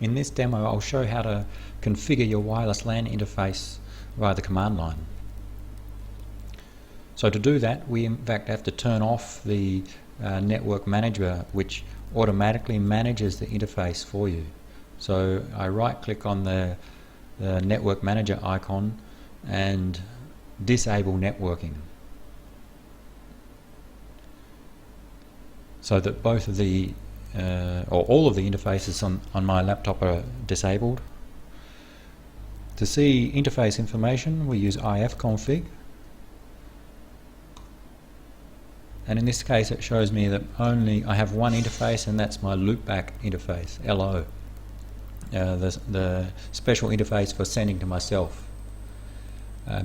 In this demo I'll show how to configure your wireless LAN interface via the command line. So to do that we in fact have to turn off the network manager, which automatically manages the interface for you. So I right click on the network manager icon and disable networking, so that both of the or all of the interfaces on my laptop are disabled. To see interface information we use ifconfig, and in this case it shows me that I have one interface, and that's my loopback interface, LO, the special interface for sending to myself.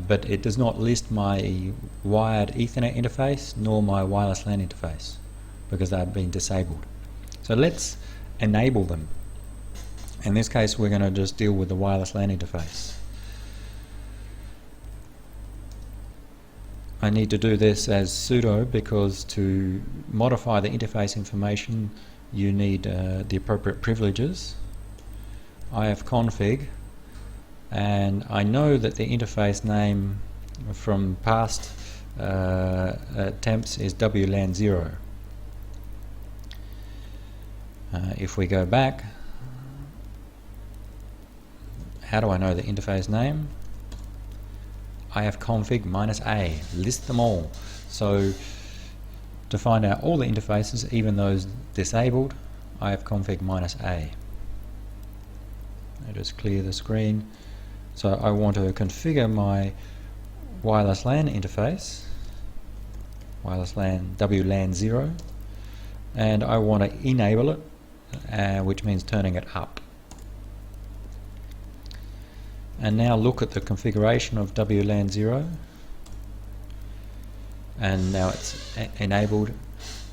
But it does not list my wired Ethernet interface nor my wireless LAN interface because they've been disabled. So let's enable them. In this case we're going to just deal with the wireless LAN interface. I need to do this as sudo because to modify the interface information you need the appropriate privileges. ifconfig, and I know that the interface name from past attempts is WLAN0. If we go back, how do I know the interface name? ifconfig -a, list them all. So to find out all the interfaces, even those disabled, ifconfig -a. I just clear the screen. So I want to configure my wireless LAN interface, wireless LAN WLAN0, and I want to enable it, which means turning it up. And now look at the configuration of WLAN0, and now it's enabled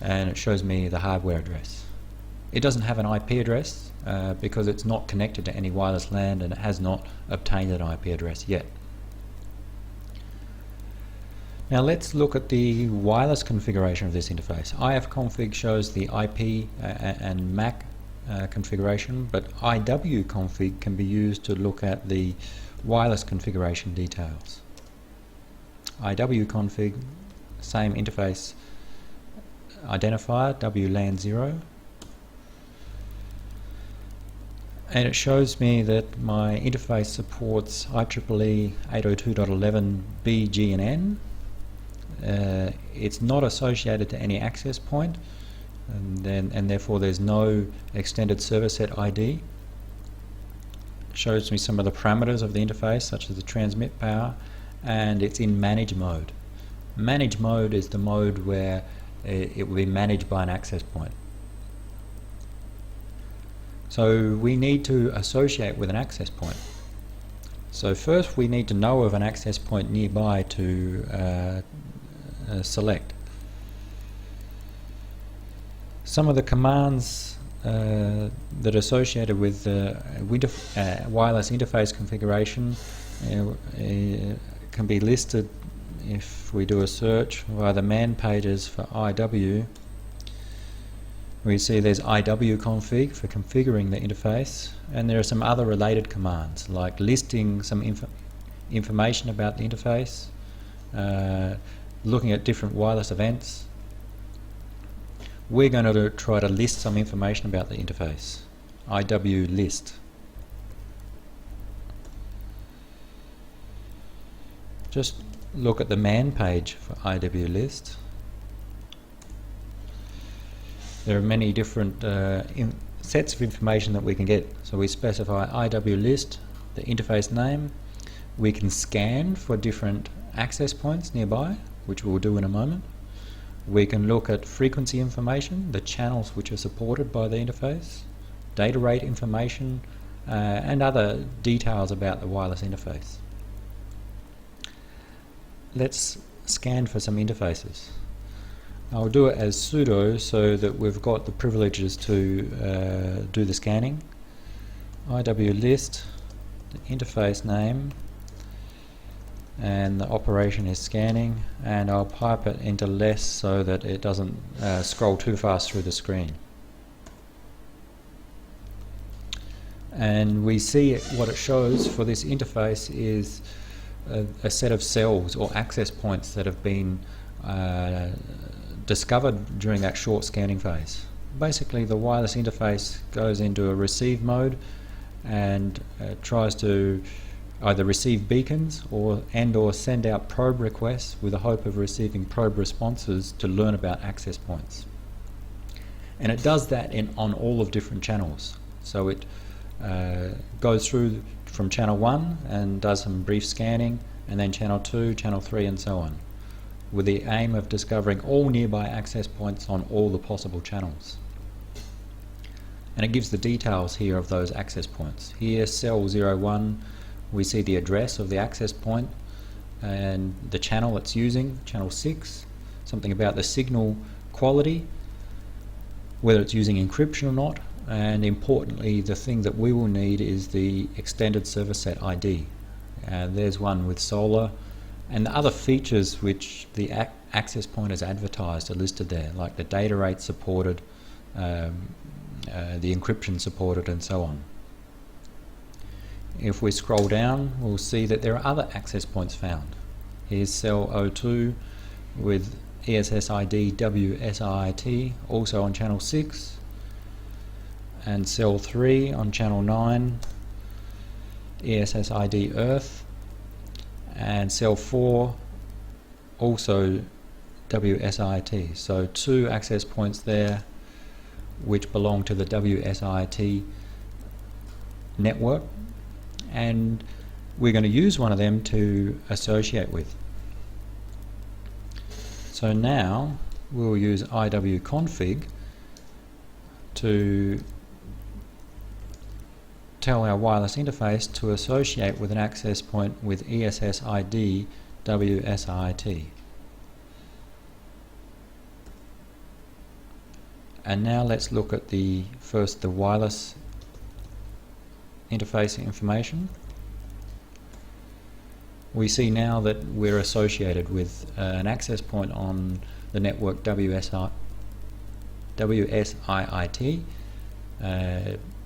and it shows me the hardware address. It doesn't have an IP address because it's not connected to any wireless LAN and it has not obtained an IP address yet. Now let's look at the wireless configuration of this interface. ifconfig shows the IP and MAC configuration, but iwconfig can be used to look at the wireless configuration details. iwconfig, same interface identifier, WLAN0, and it shows me that my interface supports IEEE 802.11b, G and N. It's not associated to any access point, and therefore there's no extended server set ID. It shows me some of the parameters of the interface, such as the transmit power, and it's in manage mode. Manage mode is the mode where it will be managed by an access point. So we need to associate with an access point. So first we need to know of an access point nearby to select. Some of the commands that are associated with wireless interface configuration can be listed if we do a search via the man pages for IW. We see there's iwconfig for configuring the interface, and there are some other related commands like listing some information about the interface, looking at different wireless events. We're going to try to list some information about the interface. iwlist. Just look at the man page for iwlist. There are many different sets of information that we can get. So we specify iwlist, the interface name. We can scan for different access points nearby, which we'll do in a moment. We can look at frequency information, the channels which are supported by the interface, data rate information, and other details about the wireless interface. Let's scan for some interfaces. I'll do it as sudo so that we've got the privileges to do the scanning. iwlist, the interface name, and the operation is scanning, and I'll pipe it into less so that it doesn't scroll too fast through the screen. and we see what it shows for this interface is a set of cells or access points that have been discovered during that short scanning phase. Basically, the wireless interface goes into a receive mode and tries to either receive beacons or send out probe requests with the hope of receiving probe responses to learn about access points. And it does that on all of different channels. So it goes through from channel 1 and does some brief scanning, and then channel 2, channel 3 and so on, with the aim of discovering all nearby access points on all the possible channels. And it gives the details here of those access points. Here, cell 01, we see the address of the access point and the channel it's using, channel 6, something about the signal quality, whether it's using encryption or not, and importantly the thing that we will need is the extended server set ID. There's one with solar, and the other features which the access point is advertised are listed there, like the data rate supported, the encryption supported and so on. If we scroll down, we'll see that there are other access points found. Here's cell 02 with ESSID WSIT, also on channel 6, and cell 3 on channel 9, ESSID Earth, and cell 4 also WSIT. So 2 access points there which belong to the WSIT network, and we're going to use one of them to associate with. So now we'll use iwconfig to tell our wireless interface to associate with an access point with ESSID WSIT. And now let's look at the wireless interface information. We see now that we're associated with an access point on the network WSIT,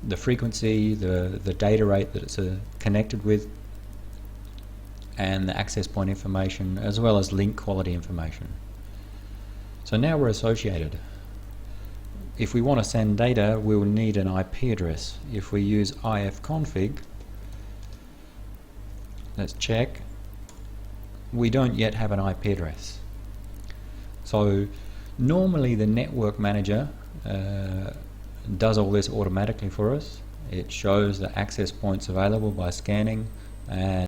the frequency, the data rate that it's connected with, and the access point information, as well as link quality information. So now we're associated. If we want to send data, we will need an IP address. If we use ifconfig, let's check, we don't yet have an IP address. So normally the network manager does all this automatically for us. It shows the access points available by scanning, and